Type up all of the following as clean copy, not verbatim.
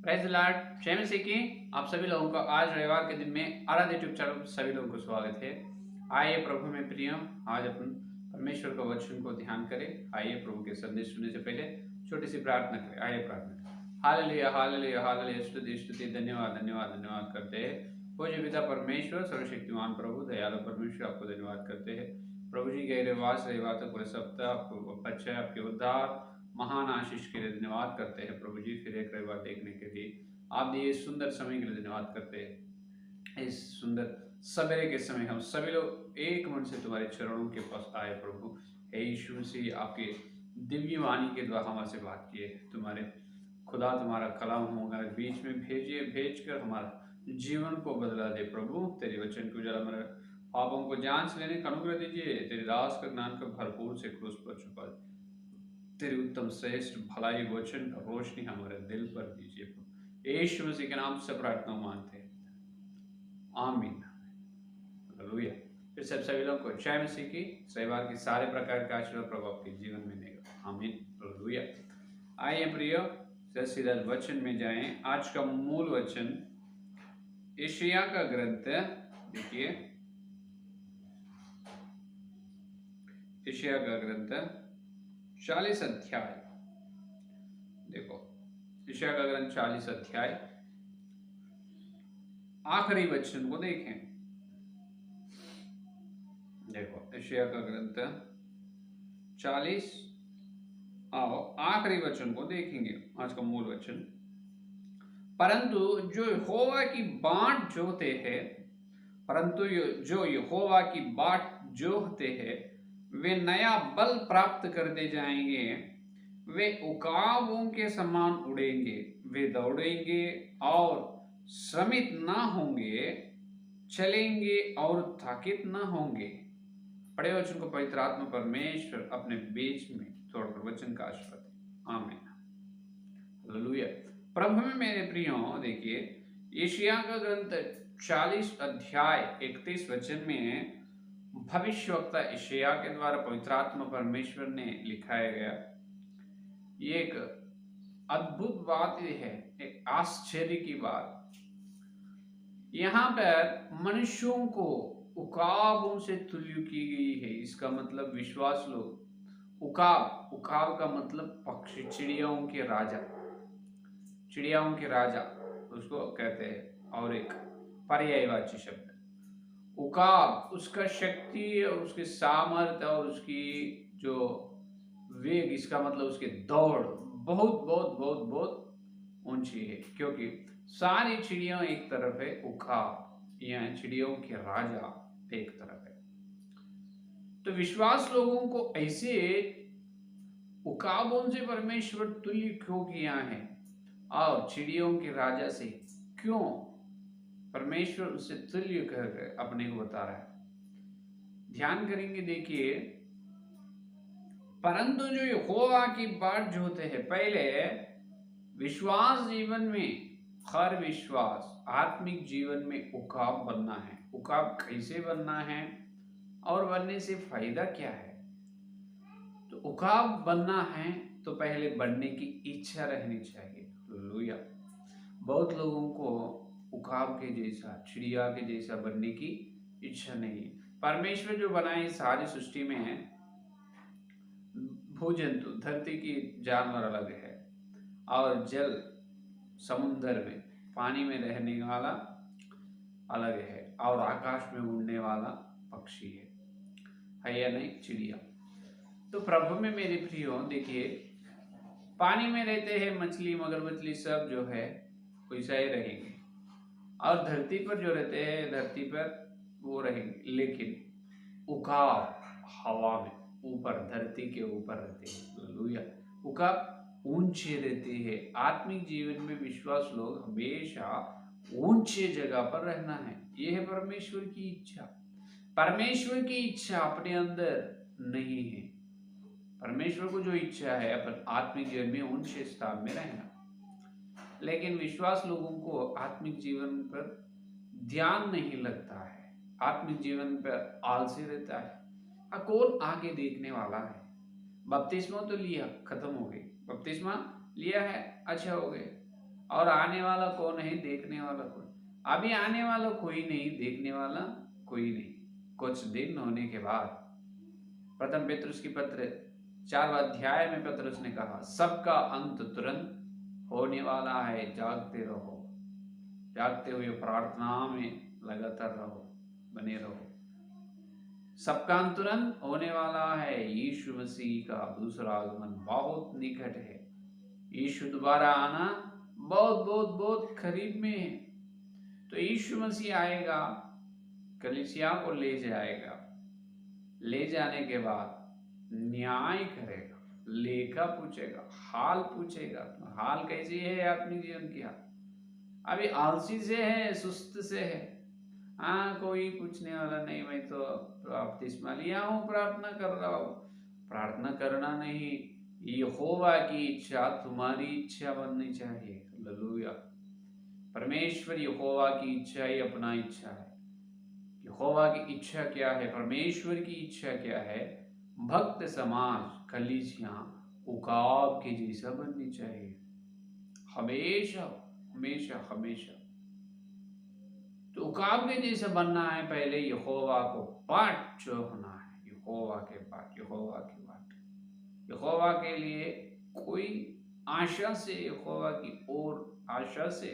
Praise the Lord. जय मसीह की आप सभी लोगों का आज रविवार के दिन में आराध्य यूट्यूब चैनल पर सभी लोगों को स्वागत है। आइए प्रभु में प्रिय, आज अपन परमेश्वर का वचन को ध्यान करें। आइए प्रभु के संदेश सुनने से पहले छोटी सी प्रार्थना करें। आइए प्रार्थना करें। हालेलुया हालेलुया हालेलुया, स्तुति स्तुति, धन्यवाद धन्यवाद धन्यवाद करते हैं। पूज्य पिता परमेश्वर, सर्वशक्तिमान प्रभु, दयालु परमेश्वर, आपको धन्यवाद करते हैं। प्रभु जी गहरे वास रविवार तक पूरे सप्ताह आपको बच्चे आपके उद्धार महान आशीष के लिए धन्यवाद करते हैं। प्रभु जी फिर एक रविवार देखने के लिए आप दिए सुंदर समय के लिए धन्यवाद करते हैं। इस सुंदर सवेरे के समय हम सभी लोग एक मन से तुम्हारे चरणों के पास आए। प्रभु हे यीशु मसीह, आपके दिव्य वाणी के द्वारा हमारे से बात किए। तुम्हारे खुदा तुम्हारा कलाम हमारे बीच में भेजिए, भेज कर हमारा जीवन को बदला दे। प्रभु तेरे वचन को जरा हमारे पापों को जांच लेने का अनुग्रह दीजिए। तेरे दास का ज्ञान का भरपूर से क्रूस पर छुपा दे। तेरे उत्तम श्रेष्ठ भलाई वचन का रोशनी हमारे दिल पर दीजिए। यीशु मसीह के नाम से प्रार्थना मांगते हैं, आमीन। हालेलुया। फिर सब सभी लोगों को जय मसीह की। रविवार के सारे प्रकार का आशीर्वाद प्रभु आपके जीवन में देगा, आमीन। हालेलुया। आइए प्रियो, सीधा वचन में जाएं। आज का मूल वचन यशायाह का ग्रंथ, देखिए यशायाह का ग्रंथ 40 अध्याय। देखो यशायाह का ग्रंथ 40 अध्याय आखिरी वचन को देखें। देखो यशायाह का ग्रंथ 40 आओ आखिरी वचन को देखेंगे। आज का मूल वचन, परंतु जो यहोवा की बाट जोते हैं, परंतु जो यहोवा की बाट जोहते हैं वे नया बल प्राप्त करते जाएंगे। वे उकाबों के समान उड़ेंगे, वे दौड़ेंगे और श्रमित ना होंगे, चलेंगे और थकित ना होंगे। पढ़े वचन को पवित्र आत्मा परमेश्वर अपने बीच में तोड़कर वचन का आशीर्वाद दे, आमीन। हालेलुया। प्रभु में मेरे प्रियो, देखिए यशायाह का ग्रंथ 40 अध्याय 31 वचन में भविष्यवक्ता यशायाह के द्वारा पवित्र आत्मा परमेश्वर ने लिखाया गया ये एक अद्भुत बात है, एक आश्चर्य की बात। यहाँ पर मनुष्यों को उकाबों से तुल्य की गई है। इसका मतलब विश्वास लोग, उकाब, उकाब का मतलब पक्षी, चिड़ियाओं के राजा, चिड़ियाओं के राजा उसको कहते हैं। और एक पर्यायवाची शब्द उकाब, उसका शक्ति और उसके सामर्थ्य और उसकी जो वेग, इसका मतलब उसकी दौड़ बहुत बहुत बहुत बहुत ऊंची है। क्योंकि सारी चिड़िया एक तरफ है, उकाब या चिड़ियों के राजा एक तरफ है। तो विश्वास लोगों को ऐसे उकाबों से परमेश्वर तुल्य क्यों किया है और चिड़ियों के राजा से क्यों परमेश्वर उससे तुल्य कर अपने को बता रहा है। ध्यान करेंगे। देखिए, परंतु जो यहोवा की बाट जोते हैं, पहले विश्वास जीवन में, हर विश्वास आत्मिक जीवन में उकाब बनना है। उकाब कैसे बनना है और बनने से फायदा क्या है? तो उकाब बनना है तो पहले बनने की इच्छा रहनी चाहिए। हालेलुया। बहुत लोगों को उकाब के जैसा, चिड़िया के जैसा बनने की इच्छा नहीं है। परमेश्वर जो बनाए सारी सृष्टि में है, भूजंतु, धरती की जानवर अलग है और जल, समुद्र में, पानी में रहने वाला अलग है और आकाश में उड़ने वाला पक्षी है या नहीं, चिड़िया। तो प्रभु में मेरे प्रियो, देखिए पानी में रहते हैं मछली, मगरमछली सब जो है वैसा ही रहेंगे और धरती पर जो रहते हैं धरती पर वो रहेंगे। लेकिन उकाब हवा में ऊपर, धरती के ऊपर रहते हैं। हालेलुया। उकाब ऊंचे रहते हैं। आत्मिक जीवन में विश्वास लोग हमेशा ऊंचे जगह पर रहना है। यह है परमेश्वर की इच्छा। परमेश्वर की इच्छा अपने अंदर नहीं है। परमेश्वर को जो इच्छा है अपन आत्मिक जीवन में ऊंचे स्थान में रहना। लेकिन विश्वास लोगों को आत्मिक जीवन पर ध्यान नहीं लगता है, आत्मिक जीवन पर आलसी रहता है। कौन आगे देखने वाला है? बपतिस्मा तो लिया, खत्म हो गई। बपतिस्मा लिया है, अच्छा हो गए, और आने वाला कौन है, देखने वाला कौन? अभी आने वाला कोई नहीं, देखने वाला कोई नहीं। कुछ दिन होने के बाद प्रथम पेतरुस की पत्र 4वां अध्याय में पतरस ने कहा, सबका अंत तुरंत होने वाला है, जागते रहो, जागते हुए प्रार्थना में लगातार रहो, बने रहो। सबका अंत तुरंत होने वाला है। यीशु मसीह का दूसरा आगमन बहुत निकट है। यीशु दोबारा आना बहुत बहुत बहुत करीब में है। तो यीशु मसीह आएगा, कलीसिया को ले जाएगा, ले जाने के बाद न्याय करेगा, लेखा पूछेगा, हाल पूछेगा, हाल कैसी है आत्मिक जीवन की हाल। अभी आलसी से है, सुस्त से है, हाँ कोई पूछने वाला नहीं, मैं तो बपतिस्मा लिया हूँ, प्रार्थना कर रहा हूँ। प्रार्थना करना नहीं, यहोवा की इच्छा तुम्हारी इच्छा बननी चाहिए। हालेलुया। परमेश्वर यहोवा की इच्छा ही अपना इच्छा है। यहोवा की इच्छा क्या है, परमेश्वर की इच्छा क्या है? भक्त समाज, कलीसिया उकाब के जैसा बननी चाहिए, हमेशा हमेशा हमेशा। तो उकाब के जैसा बनना है, पहले यहोवा को बाट जो होना है, यहोवा के बाट, यहोवा के बाट, यहोवा के लिए कोई आशा से, यहोवा की ओर आशा से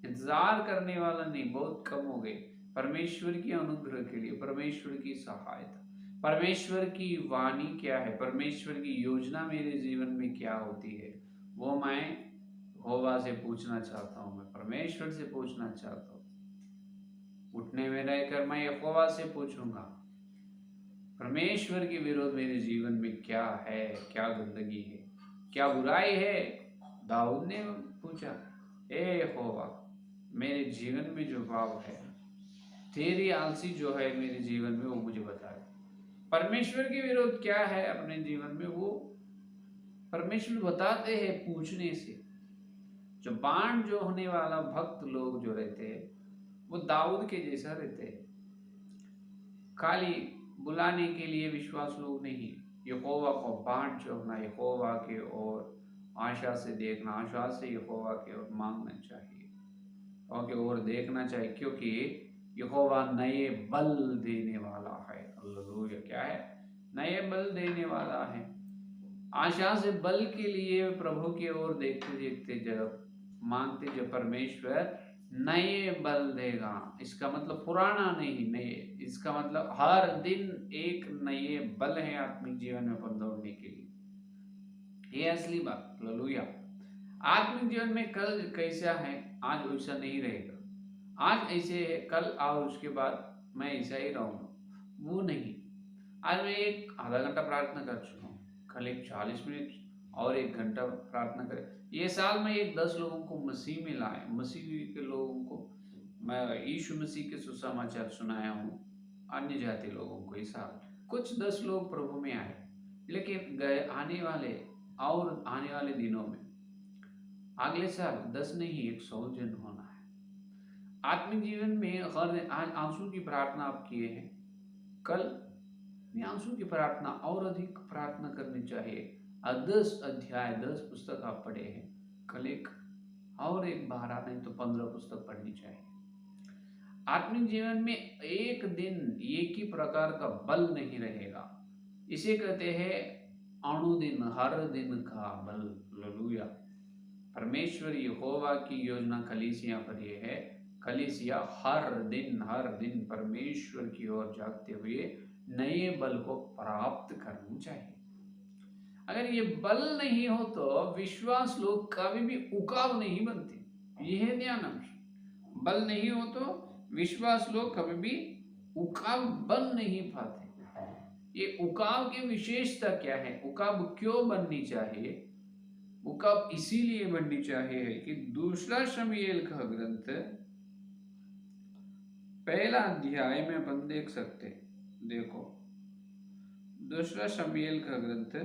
इंतजार करने वाला नहीं, बहुत कम हो गए। परमेश्वर की अनुग्रह के लिए, परमेश्वर की सहायता, परमेश्वर की वाणी क्या है, परमेश्वर की योजना मेरे जीवन में क्या होती है, वो मैं यहोवा से पूछना चाहता हूँ, मैं परमेश्वर से पूछना चाहता हूँ। उठने में रहकर मैं यहोवा से पूछूंगा, परमेश्वर के विरोध मेरे जीवन में क्या है, क्या गंदगी है, क्या बुराई है। दाऊद ने पूछा, ए यहोवा, मेरे जीवन में जो पाप है, तेरी आलसी जो है मेरे जीवन में, वो मुझे बता दे। परमेश्वर के विरोध क्या है अपने जीवन में, वो परमेश्वर बताते हैं पूछने से। जो बाण जो होने वाला भक्त लोग जो रहते हैं, वो दाऊद के जैसा रहते हैं, खाली बुलाने के लिए विश्वास लोग नहीं, यहोवा को बाण जो होना, यहोवा के ओर आशा से देखना, आशा से यहोवा के ओर मांगना चाहिए और के ओर देखना चाहिए, क्योंकि यहोवा नए बल देने वाला है। हालेलुया। क्या है? नए बल देने वाला है। आशा से बल के लिए प्रभु की ओर देखते देखते जब मांगते, जब परमेश्वर नए बल देगा, इसका मतलब पुराना नहीं, नए, इसका मतलब हर दिन एक नए बल है आत्मिक जीवन में अपन दौड़ने के लिए। ये असली बात। हालेलुया। आत्मिक जीवन में कल कैसा है, आज वैसा नहीं रहेगा। आज ऐसे है, कल और उसके बाद मैं ऐसा ही रहूंगा, वो नहीं। आज मैं एक आधा घंटा प्रार्थना कर चुका हूँ, कल एक 40 मिनट और 1 घंटा प्रार्थना करें। ये साल में एक 10 लोगों को मसीह में लाए, मसीह के लोगों को मैं यीशु मसीह के सुसमाचार सुनाया हूँ, अन्य जाति लोगों को। इस साल कुछ 10 लोग प्रभु में आए, लेकिन गए आने वाले दिनों में, अगले साल 10 नहीं 100 जन होना है। आत्मिक जीवन में हर आज आंसू की प्रार्थना आप किए हैं, कल में आंसू की प्रार्थना और अधिक प्रार्थना करनी चाहिए। 10 अध्याय 10 पुस्तक आप पढ़े हैं, कल एक और एक 12 नहीं तो 15 पुस्तक पढ़नी चाहिए। आत्मिक जीवन में एक दिन एक ही प्रकार का बल नहीं रहेगा, इसे कहते हैं अनुदिन, हर दिन का बल। हालेलुया। परमेश्वर यहोवा की योजना कलीसिया पर यह है, कलीसिया हर दिन परमेश्वर की ओर जागते हुए नए बल को प्राप्त करना चाहिए। अगर ये बल नहीं हो तो विश्वास लोग कभी भी उकाब नहीं बनते। यह है ध्यान अंश। बल नहीं हो तो विश्वास लोग कभी भी उकाब बन नहीं पाते। ये उकाब की विशेषता क्या है, उकाब क्यों बननी चाहिए? उकाब इसीलिए बननी चाहिए कि दूसरा शमूएल का ग्रंथ 1 अध्याय में अपन देख सकते, देखो दूसरा शमूएल का ग्रंथ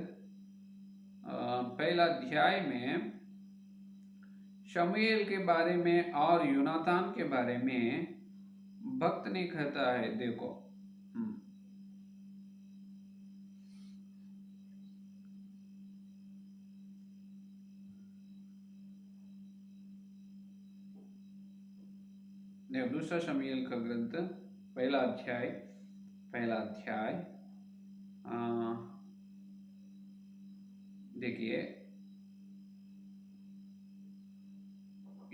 1 अध्याय में शमूएल के बारे में और यूनातान के बारे में भक्त ने कहता है, देखो दूसरा शमूएल का ग्रंथ पहला अध्याय देखिए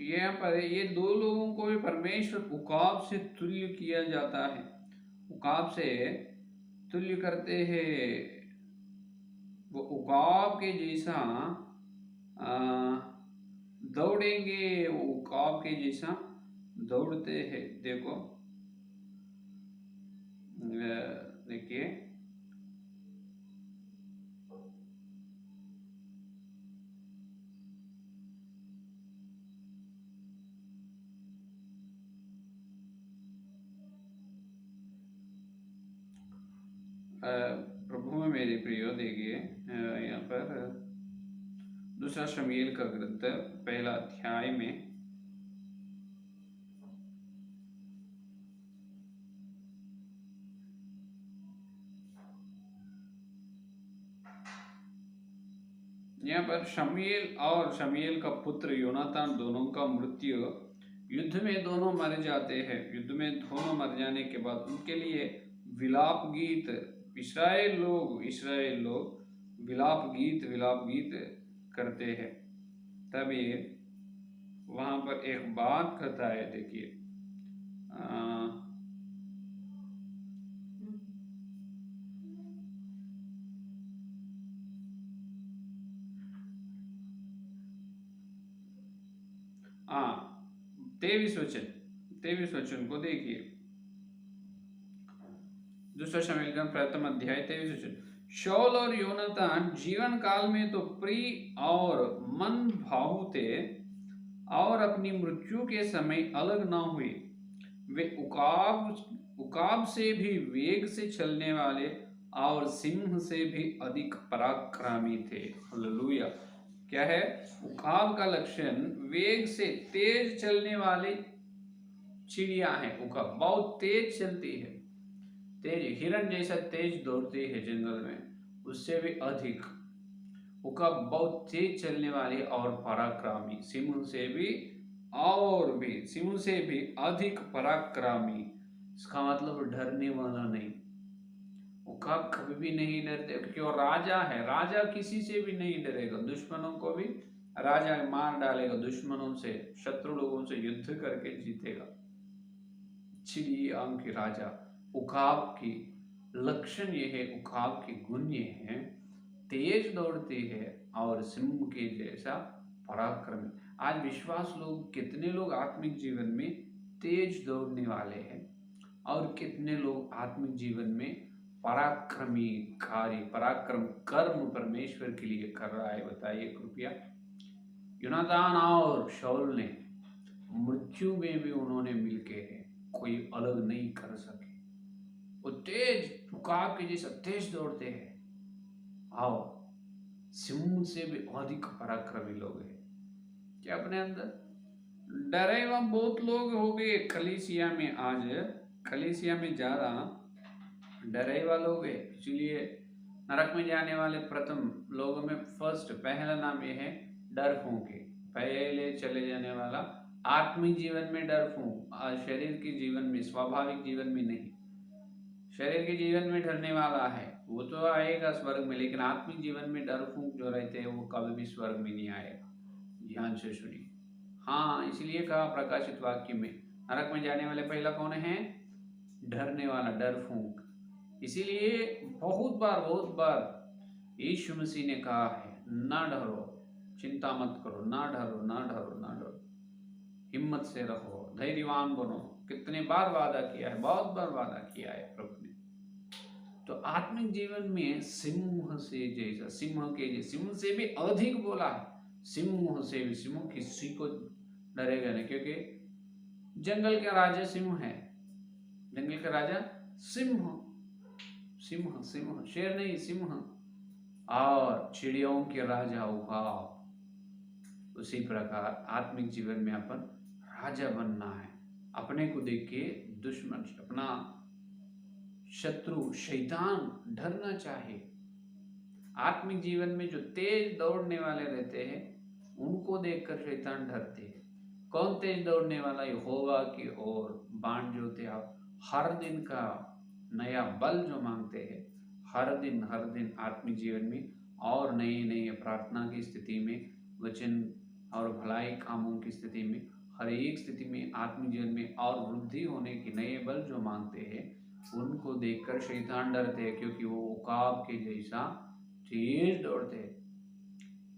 यहाँ पर ये दो लोगों को भी परमेश्वर उकाब से तुल्य किया जाता है, उकाब से तुल्य करते हैं। वो उकाब के जैसा दौड़ेंगे, वो उकाब के जैसा दौड़ते हैं। देखो देखिए प्रभु में मेरे प्रियो, देखिए यहाँ पर दूसरा शमूएल का ग्रंथ पहला अध्याय में यहाँ पर शमूएल और शमूएल का पुत्र योनातान दोनों का मृत्यु, युद्ध में दोनों मर जाते हैं। युद्ध में दोनों मर जाने के बाद उनके लिए विलाप गीत, इस्राएल लोग विलाप गीत करते हैं। तब ये वहां पर एक बात कहता है, देखिए हाँ 23 वचन को देखिए, दूसरा शमूएल का प्रथम अध्याय 23 वचन। शाऊल और योनातान जीवन काल में तो प्रिय और मन भावु थे और अपनी मृत्यु के समय अलग न हुए। वे उकाब से भी वेग से चलने वाले और सिंह से भी अधिक पराक्रमी थे। हालेलुया। क्या है उकाब का लक्षण? वेग से तेज चलने वाली चिड़िया है। उकाब बहुत तेज चलती है, तेज हिरण जैसा तेज दौड़ती है जंगल में, उससे भी अधिक उकाब बहुत तेज चलने वाली और पराक्रमी, सिंह से भी अधिक पराक्रमी। इसका मतलब डरने वाला नहीं। उकाब कभी भी नहीं डरते, क्यों? राजा है, राजा किसी से भी नहीं डरेगा, दुश्मनों को भी राजा मार डालेगा, दुश्मनों से, शत्रु लोगों से युद्ध करके जीतेगा। चिड़िया की राजा उकाब की लक्षण ये है, उकाब के गुण ये हैं, तेज दौड़ती है और सिंह के जैसा पराक्रमी। आज विश्वास लोग, कितने लोग आत्मिक जीवन में तेज दौड़ने वाले हैं और कितने लोग आत्मिक जीवन में पराक्रमी कार्य, पराक्रम कर्म परमेश्वर के लिए कर रहा है, बताइए कृपया। योनातान और शाऊल ने मृत्यु में भी उन्होंने मिलके है, कोई अलग नहीं कर सके। वो तेज उकाब के जैसा तेज दौड़ते हैं, आओ सिंह से भी अधिक पराक्रमी लोग हैं। क्या अपने अंदर डरे हुआ बहुत लोग हो गए कलीसिया में, आज कलीसिया में ज्यादा डरे हुआ लोग है, इसलिए नरक में जाने वाले प्रथम लोगों में पहला नाम यह है डर फूंके, पहले चले जाने वाला आत्मिक जीवन में डर फूंक, शरीर के जीवन में, स्वाभाविक जीवन में नहीं। शरीर के जीवन में डरने वाला है वो तो आएगा स्वर्ग में, लेकिन आत्मिक जीवन में डर फूंक जो रहते हैं वो कभी भी स्वर्ग में नहीं आएगा। ध्यान से सुनिए। हाँ, इसलिए कहा प्रकाशित वाक्य में, नरक में जाने वाले पहला कौन है? डरने वाला, डर फूंक। इसीलिए बहुत बार यीशु मसीह ने कहा है, ना डरो, चिंता मत करो, ना डरो, हिम्मत से रहो, धैर्यवान बनो। कितने बार वादा किया है, बहुत बार वादा किया है प्रभु ने। तो आत्मिक जीवन में सिंह से जैसा, सिंह से भी अधिक बोला है, सिंह से भी, सिंह किसी को डरेगा नहीं, क्योंकि जंगल का राजा सिंह है, जंगल का राजा सिंह, शेर नहीं, सिंह। और चिड़ियों के राजा उकाब। उसी प्रकार आत्मिक जीवन में अपन राजा बनना है। अपने को देख के दुश्मन, अपना शत्रु शैतान डरना चाहिए। आत्मिक जीवन में जो तेज दौड़ने वाले रहते हैं उनको देखकर शैतान डरते हैं। कौन तेज दौड़ने वाला? यहोवा की ओर बाण जो थे आप हर दिन का नया बल जो मांगते हैं, हर दिन आत्मिक जीवन में और नए नए प्रार्थना की स्थिति में, वचन और भलाई कामों की स्थिति में, हर एक स्थिति में आत्मिक जीवन में और वृद्धि होने की नए बल जो मांगते हैं, उनको देखकर शैतान डरते हैं, क्योंकि वो उकाब के जैसा तेज दौड़ते हैं।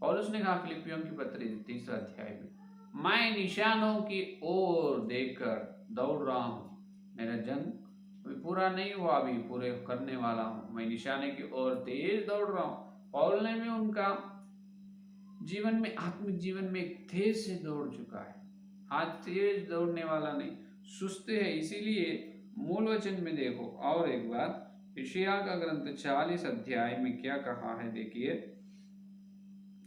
पौलुस ने कहा फिलिपियों की पत्री 3 अध्याय में, मैं निशानों की ओर देखकर दौड़ रहा हूँ, मेरा जंग अभी पूरा नहीं हुआ, अभी पूरे करने वाला हूँ, मैं निशाने की ओर तेज दौड़ रहा हूँ। पौल ने भी उनका जीवन में, आत्मिक जीवन में तेज से दौड़ चुका है। आज तेज दौड़ने वाला नहीं, सुस्त है। इसीलिए मूल वचन में देखो और एक बार, यशायाह का ग्रंथ 40 अध्याय में क्या कहा है, देखिए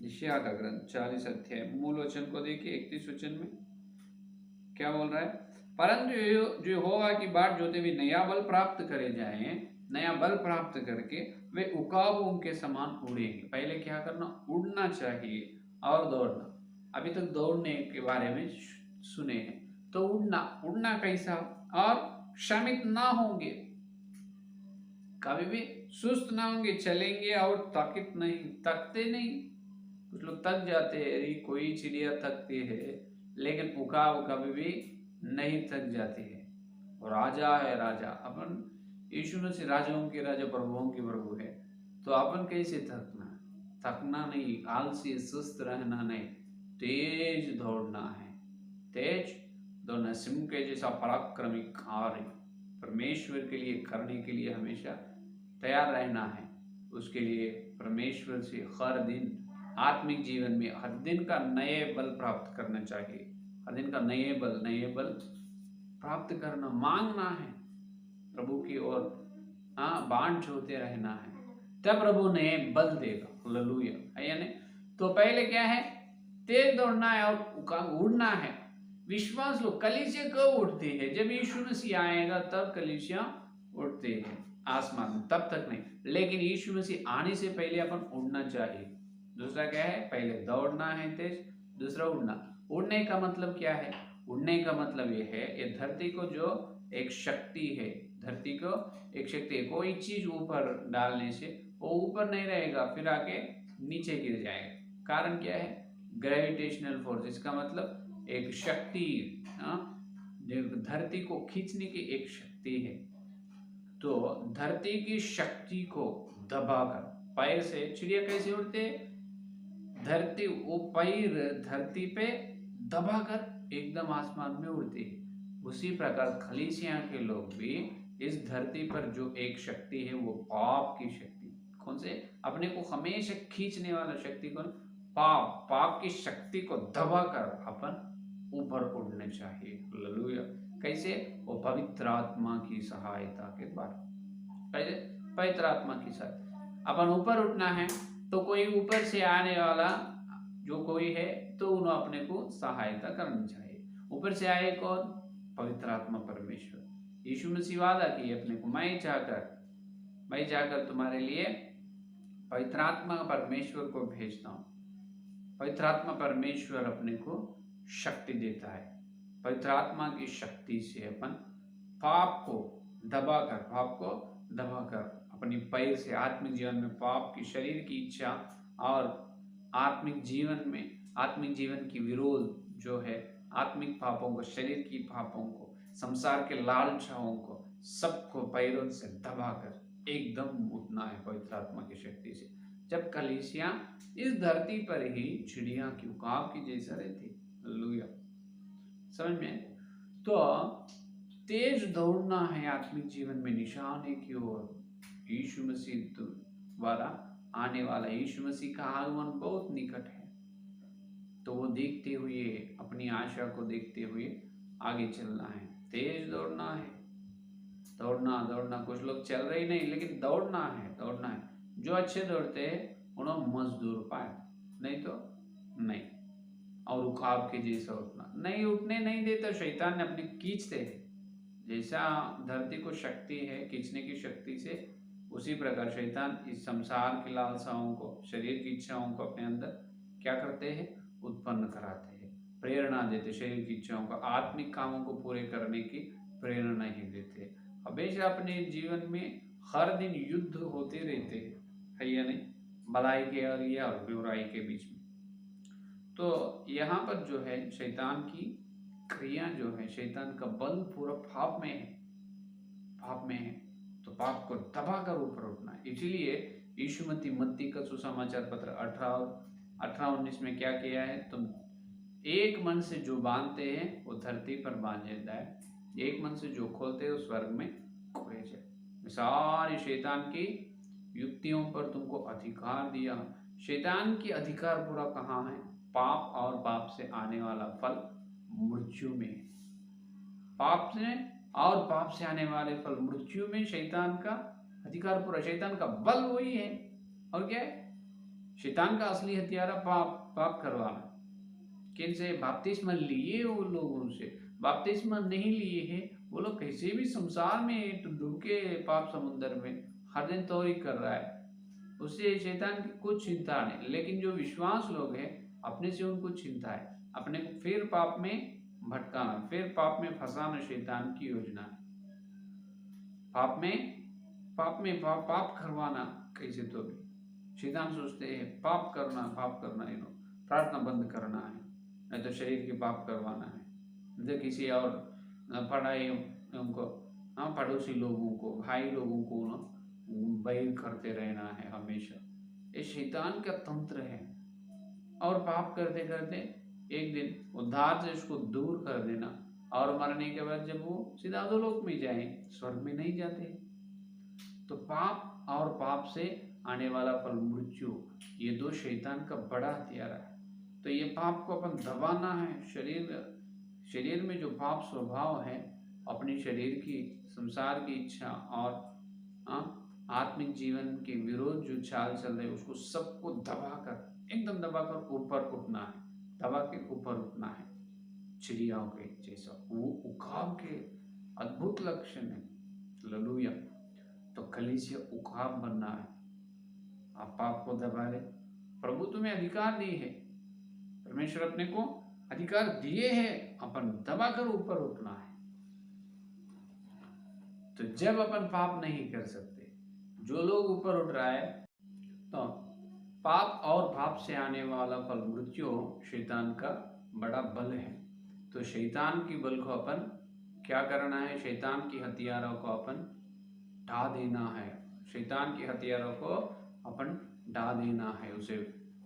यशायाह का ग्रंथ 40 अध्याय मूल वचन को देखिए, 31 वचन में क्या बोल रहा है, परंतु जो यहोवा की बाट जोते भी नया बल प्राप्त करे जाएं, नया बल प्राप्त करके वे उकाबों के समान उड़ेंगे। पहले क्या करना? उड़ना चाहिए और दौड़ना। अभी तक दौड़ने के बारे में सुने हैं, तो उड़ना कैसा? और श्रमित ना होंगे, कभी भी सुस्त ना होंगे, चलेंगे और थकते नहीं। कुछ लोग थक जाते हैं, कोई चिड़िया थकती है, लेकिन उकाब कभी भी नहीं थक जाती है। और राजा है राजा, अपन यीशु मसीह राजाओं के राजा, प्रभुओं के प्रभु है, तो अपन कैसे थकना नहीं, आलसी सुस्त रहना नहीं, तेज दौड़ना है। तेज दौड़ना, सिंह के जैसा पराक्रमी कार्य परमेश्वर के लिए करने के लिए हमेशा तैयार रहना है। उसके लिए परमेश्वर से हर दिन आत्मिक जीवन में हर दिन का नए बल प्राप्त करना चाहिए। हर दिन का नए बल प्राप्त करना, मांगना है प्रभु की ओर, बाण जोते रहना है, तब प्रभु ने बल देगा। हालेलुया, है या नहीं? तो पहले क्या है? तेज दौड़ना है और उड़ना है। विश्वास लो, कलीसिया कब उड़ती है? जब यीशु मसीह आएगा तब कलीसिया उड़ती है आसमान में, तब तक नहीं। लेकिन यीशु मसीह आने से पहले अपन उड़ना चाहिए। दूसरा क्या है? पहले दौड़ना है तेज, दूसरा उड़ना। उड़ने का मतलब क्या है? उड़ने का मतलब ये है, ये धरती को जो एक शक्ति है, धरती को एक शक्ति है, कोई चीज ऊपर डालने से वो ऊपर नहीं रहेगा, फिर आके नीचे गिर जाएगा। कारण क्या है? Gravitational force. इसका मतलब एक शक्ति, धरती को खींचने की एक शक्ति है। तो धरती की शक्ति को दबाकर, पैर से चिड़िया कैसे उड़ते? धरती, वो पैर धरती पे दबाकर एकदम आसमान में उड़ती है। उसी प्रकार कलीसिया के लोग भी इस धरती पर जो एक शक्ति है, वो पाप की शक्ति। कौन से? अपने को हमेशा खींचने वाला शक्ति कौन? पाप की शक्ति को दबाकर अपन ऊपर उड़ने चाहिए। हालेलुया। कैसे? वो पवित्र आत्मा की सहायता के द्वारा। कैसे? पवित्र आत्मा की सहायता। अपन ऊपर उठना है तो कोई ऊपर से आने वाला जो कोई है, तो उन्हें अपने को सहायता करनी चाहिए। ऊपर से आए कौन? पवित्र आत्मा, परमेश्वर। यीशु मसीह वादा किए अपने को, मैं जाकर तुम्हारे लिए पवित्र आत्मा परमेश्वर को भेजता हूँ। पवित्र आत्मा परमेश्वर अपने को शक्ति देता है। पवित्र आत्मा की शक्ति से अपन पाप को दबाकर अपनी पैर से आत्मिक जीवन में पाप की, शरीर की इच्छा और आत्मिक जीवन की विरोध जो है, आत्मिक पापों को, शरीर की पापों को, संसार के लालचाओं को, सबको पैरों से दबाकर एकदम उठना है पवित्र आत्मा की शक्ति से। जब कलीसिया इस धरती पर ही चिड़िया की, उकाब की जैसा रहती। हालेलुया, समझ में? तो तेज दौड़ना है आत्मिक जीवन में निशाने की ओर। यीशु मसीह द्वारा आने वाला, यीशु मसीह का आगमन बहुत निकट है, तो वो देखते हुए, अपनी आशा को देखते हुए आगे चलना है। तेज दौड़ना है, दौड़ना। कुछ लोग चल रहे ही नहीं, लेकिन दौड़ना है। जो अच्छे दौड़ते हैं उन्हें मजदूर पाए, नहीं तो नहीं। और उकाब के जैसा उठने नहीं देता शैतान ने, अपने खींचते हैं। जैसा धरती को शक्ति है खींचने की शक्ति से, उसी प्रकार शैतान इस संसार की लालसाओं को, शरीर की इच्छाओं को अपने अंदर क्या करते हैं? उत्पन्न कराते हैं। प्रेरणा देते, शरीर की इच्छाओं को, आत्मिक कामों को पूरे करने की प्रेरणा ही देते। हमेशा अपने जीवन में हर दिन युद्ध होते रहते हैं, है या नहीं, भलाई के और बुराई के बीच में। तो यहाँ पर जो है शैतान की क्रिया जो है, शैतान का बल पूरा पाप में है, पाप में है। तो पाप को दबाकर ऊपर उठना है। इसीलिए यीशु मत्ती का सुसमाचार पत्र 18-19 में क्या किया है, तुम एक मन से जो बांधते हैं वो धरती पर बांध देता है, एक मन से जो खोलते हैं वो स्वर्ग में खोले जाए। सारी शैतान की युक्तियों पर तुमको अधिकार दिया। शैतान की अधिकार पूरा कहाँ है? पाप और पाप से आने वाला फल मृत्यु में। पाप से और पाप से आने वाले फल मृत्यु में शैतान का अधिकार पूरा। शैतान का बल वही है, और क्या है? शैतान का असली हथियार पाप करवाना। किनसे? बपतिस्मा लिए वो लोगों से। बपतिस्मा नहीं लिए हैं वो लोग कैसे भी संसार में डूब के पाप समुद्र में हर दिन तौरी कर रहा है, उससे शैतान की कुछ चिंता नहीं। लेकिन जो विश्वास लोग हैं अपने से उनको चिंता है, अपने को फिर पाप में भटकाना, फिर पाप में फंसाना शैतान की योजना है। पाप में पाप करवाना कैसे तो भी शैतान सोचते हैं पाप करना प्रार्थना बंद करना है, नहीं तो शरीर के पाप करवाना है, नहीं तो किसी और पढ़ाई उनको पड़ोसी लोगों को, भाई लोगों को ना बैर करते रहना है हमेशा। ये शैतान का तंत्र है। और पाप करते करते एक दिन उद्धार से उसको दूर कर देना, और मरने के बाद जब वो सीधा अधोलोक में जाए, स्वर्ग में नहीं जाते। तो पाप और पाप से आने वाला फल मृत्यु, ये दो शैतान का बड़ा हथियार है। तो ये पाप को अपन दबाना है। शरीर में जो पाप स्वभाव है, अपने शरीर की, संसार की इच्छा और आत्मिक जीवन के विरोध जो चाल चल रहे, उसको सबको दबाकर, एकदम दबाकर ऊपर उठना है, दबा के ऊपर उठना है, चिड़ियाओं के जैसा। वो उकाब के अद्भुत लक्षण है। हालेलुया। तो कलीसिया उकाब बनना है। आप पाप को दबा ले, प्रभु तुम्हें अधिकार दिए है, परमेश्वर अपने को अधिकार दिए हैं, अपन दबाकर ऊपर उठना है। तो जब अपन पाप नहीं कर सकते, जो लोग ऊपर उठ रहा है, तो पाप और पाप से आने वाला फल मृत्यु शैतान का बड़ा बल है। तो शैतान की बल को अपन क्या करना है? शैतान की हथियारों को अपन ढा देना है। शैतान के हथियारों को अपन ढा देना है। उसे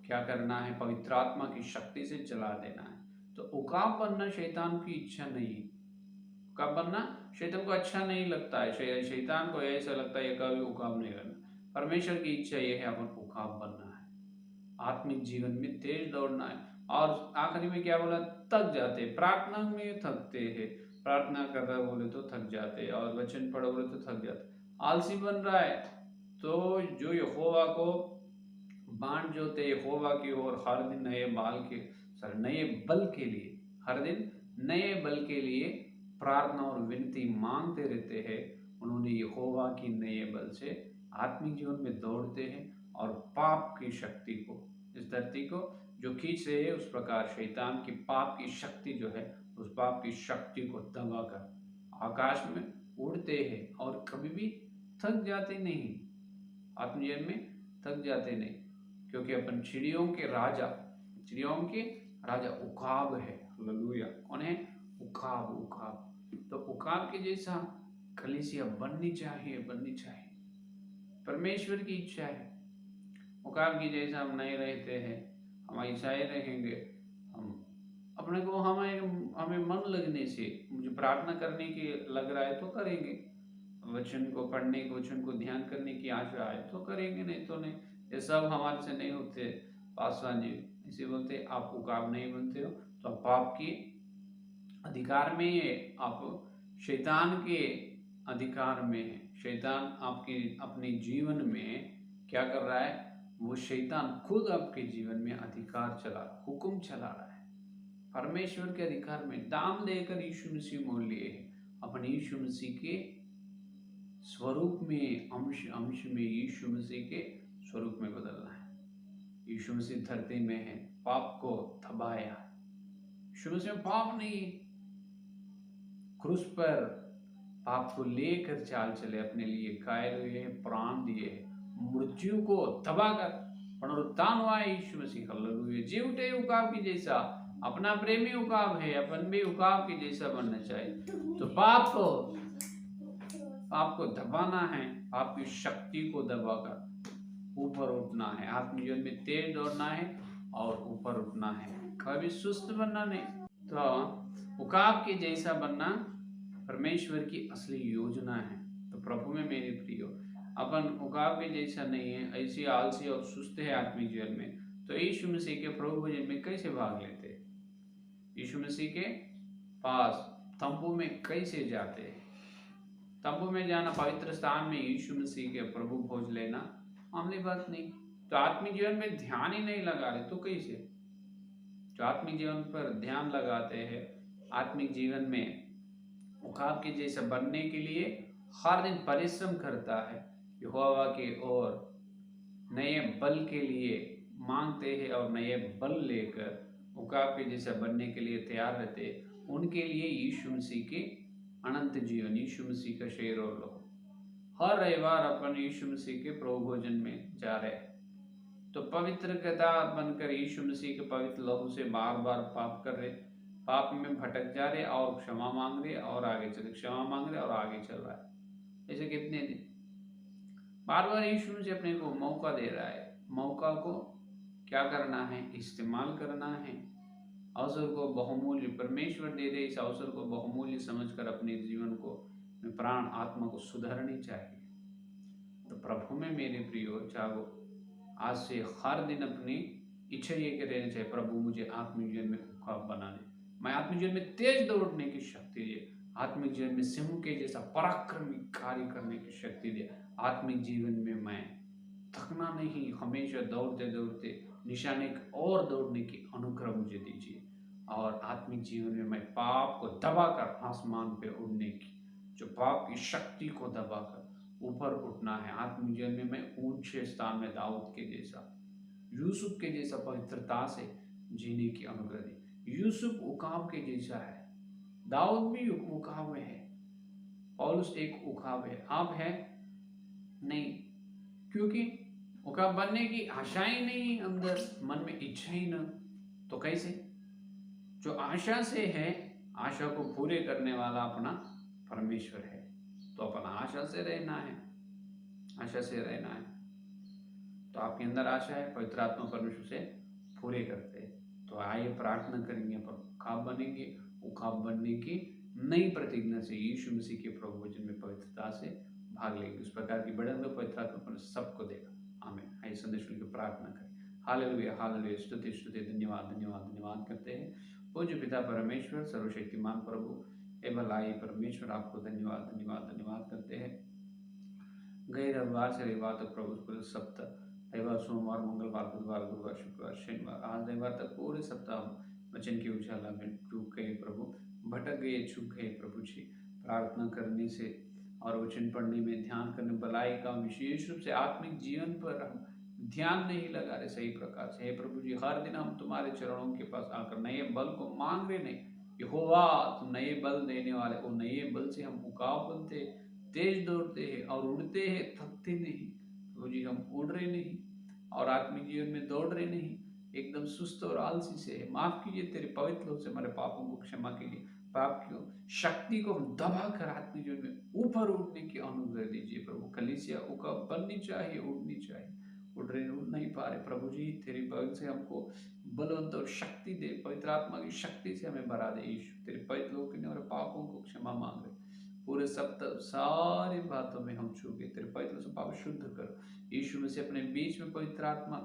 क्या करना है? पवित्र आत्मा की शक्ति से चला देना है। तो उकाब बनना शैतान की इच्छा नहीं है। उकाब बनना शैतान को अच्छा नहीं लगता है। शैतान को ऐसा लगता है कभी उकाब नहीं करना। परमेश्वर की इच्छा यह है अपन उकाब बनना है, आत्मिक जीवन में तेज दौड़ना है। और आखिरी में क्या बोला? थक जाते, प्रार्थना में थकते हैं, प्रार्थना कर रहे बोले तो थक जाते, और वचन पढ़ो बोले तो थक जाते। आलसी बन रहा है तो जो यहोवा को बाण जोते, यहोवा की ओर हर दिन नए बल के लिए, हर दिन नए बल के लिए प्रार्थना और विनती मांगते रहते हैं, उन्होंने यहोवा की नए बल से आत्मिक जीवन में दौड़ते हैं और पाप की शक्ति को, इस धरती को जो खींच रहे हैं, उस प्रकार शैतान की पाप की शक्ति जो है, उस पाप की शक्ति को दबाकर आकाश में उड़ते हैं और कभी भी थक जाते नहीं, आत्मजीवन में थक जाते नहीं, क्योंकि अपन चिड़ियों के राजा उकाब है। हालेलुया। कौन है? उकाब। तो उकाब के जैसा कलीसिया बननी चाहिए। परमेश्वर की इच्छा है। उकाब की जैसा हम नहीं रहते हैं, हम ऐसा ही रहेंगे। हम अपने को हमें मन लगने से, मुझे प्रार्थना करने की लग रहा है तो करेंगे, वचन को पढ़ने को, वचन को ध्यान करने की आशा है तो करेंगे, नहीं तो नहीं। ये सब हमारे से नहीं होते। पासवान जी इसे बोलते, आप उकाब नहीं बनते हो तो आप पाप की अधिकार में है, आप शैतान के अधिकार में है। शैतान आपके अपने जीवन में क्या कर रहा है? वो शैतान खुद आपके जीवन में हुक्म चला रहा है। परमेश्वर के अधिकार में दाम देकर यीशु मसीह मोल लिए है। अपने यीशु मसीह के स्वरूप में, अंश में यीशु मसीह के स्वरूप में बदलना है। यीशु मसीह धरती में है, पाप को दबाया, यीशु मसीह में पाप नहीं है। क्रूस पर पाप को लेकर चाल चले, अपने लिए घायल हुए, प्राण दिए, मृत्यु को दबाकर पुनरुत्थान हुआ है यीशु मसीह। हालेलुया। जी उठे उकाब की जैसा, अपना प्रेमी उकाब है, अपन भी उकाब के जैसा बनना चाहिए। तो पाप को दबाना है, पाप की शक्ति को दबाकर ऊपर उठना है। आत्मिक जीवन में तेज दौड़ना है और ऊपर उठना है, कभी सुस्त बनना नहीं। तो उकाब के जैसा बनना परमेश्वर की असली योजना है। तो प्रभु में मेरे प्रियो, अपन उकाब के जैसा नहीं है, ऐसी आलसी और सुस्त है आत्मिक जीवन में, तो यीशु मसीह के प्रभु भोजन में कैसे भाग लेते? यीशु मसीह के पास तंबू में कैसे जाते? तंबू में जाना, पवित्र स्थान में यीशु मसीह के प्रभु भोज लेना मामूली बात नहीं। तो आत्मिक जीवन में ध्यान ही नहीं लगा रहे तो कैसे? जो आत्मिक जीवन पर ध्यान लगाते हैं, आत्मिक जीवन में उकाब के जैसा बनने के लिए हर दिन परिश्रम करता है, यहोवा की ओर नए बल के लिए मांगते हैं और नए बल लेकर उकाब के जैसा बनने के लिए तैयार रहते हैं, उनके लिए यीशु मसीह के अनंत जीवन, यीशु मसीह का शरीर और लहू। हर रविवार अपन यीशु मसीह के प्रभु भोजन में जा रहे हैं, तो पवित्रता बनकर यीशु मसीह के पवित्र लहू से बार बार पाप कर रहे, पाप में भटक जा रहे और क्षमा मांग रहे और आगे चल, क्षमा मांग रहे और आगे चल रहा है। ऐसे कितने दिन बार बार यीशु मसीह अपने को मौका दे रहा है। मौका को क्या करना है? इस्तेमाल करना है। अवसर को बहुमूल्य परमेश्वर दे दे, इस अवसर को बहुमूल्य समझकर अपने जीवन को, प्राण आत्मा को सुधारनी चाहिए। तो प्रभु में मेरे प्रियो, चाहो आज से हर दिन अपनी इच्छा ये रहनी चाहिए, प्रभु मुझे आत्मिक जीवन में उकाब बना दे, मैं आत्मिक जीवन में तेज दौड़ने की शक्ति दे, आत्मिक जीवन में सिंह के जैसा पराक्रमी कार्य करने की शक्ति दे, आत्मिक जीवन में मैं थकना नहीं, हमेशा दौड़ते दौड़ते निशाने और दौड़ने की अनुग्रह मुझे दीजिए, और आत्मिक जीवन में मैं पाप को दबाकर आसमान पे उड़ने की, जो पाप की शक्ति को दबाकर ऊपर उठना है। आत्मिक जीवन में मैं ऊंचे स्थान में दाऊद के जैसा, यूसुफ के जैसा पवित्रता से जीने की अनुग्रह दी। यूसुफ उकाब के जैसा है, दाऊद भी उकाब में है, पौलुस एक उकाब है, आप है नहीं, क्योंकि उकाब बनने की आशाएं नहीं अंदर, मन में इच्छा ही न, तो कैसे? जो आशा से है, आशा को पूरे करने वाला अपना परमेश्वर है, तो अपना आशा से रहना है, आशा से रहना है। तो आपके अंदर आशा है, पवित्र आत्मा परमेश्वर से पूरे करते हैं। तो आइए प्रार्थना करेंगे, पर उकाब बनेंगे, उकाब बनने की नई प्रतिज्ञा से यीशु मसीह के प्रभु वचन में पवित्रता से भाग लेंगे। उस प्रकार की बढ़न में पवित्र आत्मा परमेश्वर सबको देगा। आमीन। आइए संदेश की प्रार्थना करें। हालेलुया, हालेलुया, स्तुति स्तुति, धन्यवाद धन्यवाद धन्यवाद करते हैं पूज्य पिता परमेश्वर, सर्वशक्तिमान प्रभु ए भलाई परमेश्वर, आपको धन्यवाद धन्यवाद धन्यवाद करते हैं। गए रविवार से रविवार तक प्रभु पूरे सप्ताह, रविवार सोमवार मंगलवार बुधवार गुरुवार शुक्रवार शनिवार, आज रविवार तक पूरे सप्ताह वचन की उजाला में चूक गए प्रभु, भटक गए, चूक गए प्रभु जी। प्रार्थना करने से और वचन पढ़ने में, ध्यान करने, भलाई का विशेष रूप से आत्मिक जीवन पर हम ध्यान नहीं लगा रहे सही प्रकार से। हे प्रभु जी, हर दिन हम तुम्हारे चरणों के पास आकर नए बल को मांग रहे नहीं, यहोवा तुम नए बल देने वाले, वो नए बल से हम उकाब बनते, तेज दौड़ते हैं और उड़ते हैं, थकते नहीं प्रभु जी। हम उड़ रहे नहीं और आत्मिक जीवन में दौड़ रहे नहीं, एकदम सुस्त और आलसी से है। माफ कीजिए, तेरे पवित्र रूप से हमारे पापों को क्षमा कीजिए, पाप की शक्ति को हम दबा कर आत्मिक जीवन में ऊपर उड़ने की अनुग्रह दीजिए प्रभु। कलीसिया उकाब बननी चाहिए, उड़नी चाहिए, उड़ नहीं पा रहे प्रभु जी, तेरी बल से हमको बलवंत और शक्ति दे, पवित्र आत्मा की शक्ति से हमें भरा दे यीशु। तेरे पवित्र लोग ने हमारे पापों को क्षमा मांग रहे, पूरे सप्ताह सारी बातों में हम चूके, तेरे पवित्र से पाप शुद्ध करो यीशु मसीह। अपने बीच में पवित्र आत्मा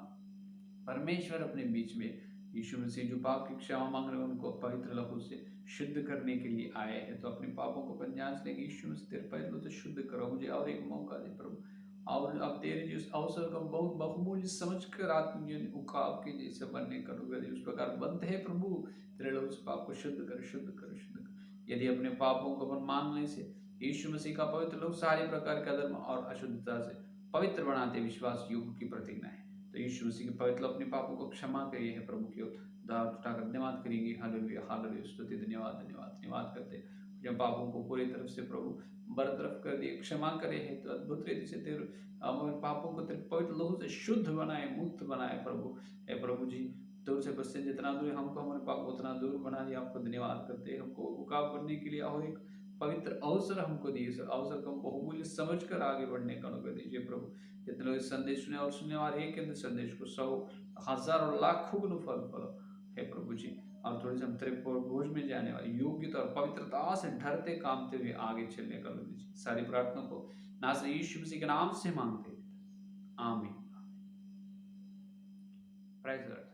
परमेश्वर अपने बीच में यीशु मसीह जो पाप की क्षमा मांग रहे हैं, उनको पवित्र लहू से शुद्ध करने के लिए आए हैं। तो अपने पापों को पंजांच लेंगे, यीशु मसीह तेरे पवित्र लहू से शुद्ध करो मुझे, और एक मौका दे प्रभु, और अब तेरे जिस अवसर को बहुत बहुमूल्य समझकर आत्मिक जीवन उकाब के जैसे बनने का अनुग्रह उस प्रकार बनते हैं प्रभु। तेरे लहू से पाप को शुद्ध कर, शुद्ध कर, शुद्ध कर। यदि अपने पापों को अपन मांगने से यीशु मसीह का पवित्र लहू सारे प्रकार का धर्म और अशुद्धता से पवित्र बनाते विश्वास योग की प्रतिज्ञा है। तो यीशु मसीह के पवित्र अपने पापों को क्षमा करिए है प्रभु की ओर, दाद उठाकर धन्यवाद करेंगे। हालेलुया हालेलुया, स्तुति, धन्यवाद धन्यवाद धन्यवाद करते हैं। जब पापों को पूरी तरफ से प्रभु बरतरफ कर दिए, क्षमा करे है तो अद्भुत रीति से तेरे हमारे पापों को तेरे पवित्र लहू से शुद्ध बनाए, मुक्त बनाए प्रभु। हे प्रभु जी, दूर से बसते जितना दूर है, हमको हमारे पाप उतना दूर बना दिया। आपको धन्यवाद करते हैं। हमको उकाब करने के लिए और एक पवित्र अवसर हमको दिए, इस अवसर को बहुमूल्य समझ कर आगे बढ़ने का अनुग्रह दीजिए प्रभु। जितने लोग इस संदेश सुने और सुनने वाले एक अंदर संदेश को 100 1000 और लाखों गुना फल फलो हे प्रभु जी। और थोड़ी सी हम तेरे बोझ में जाने वाली योग्यता और पवित्रता से डरते कामते हुए आगे चलने का अनुग्रह दीजिए। सारी प्रार्थना को नासरी यीशु मसीह के नाम से मांगते हैं, आमीन। Praise Lord.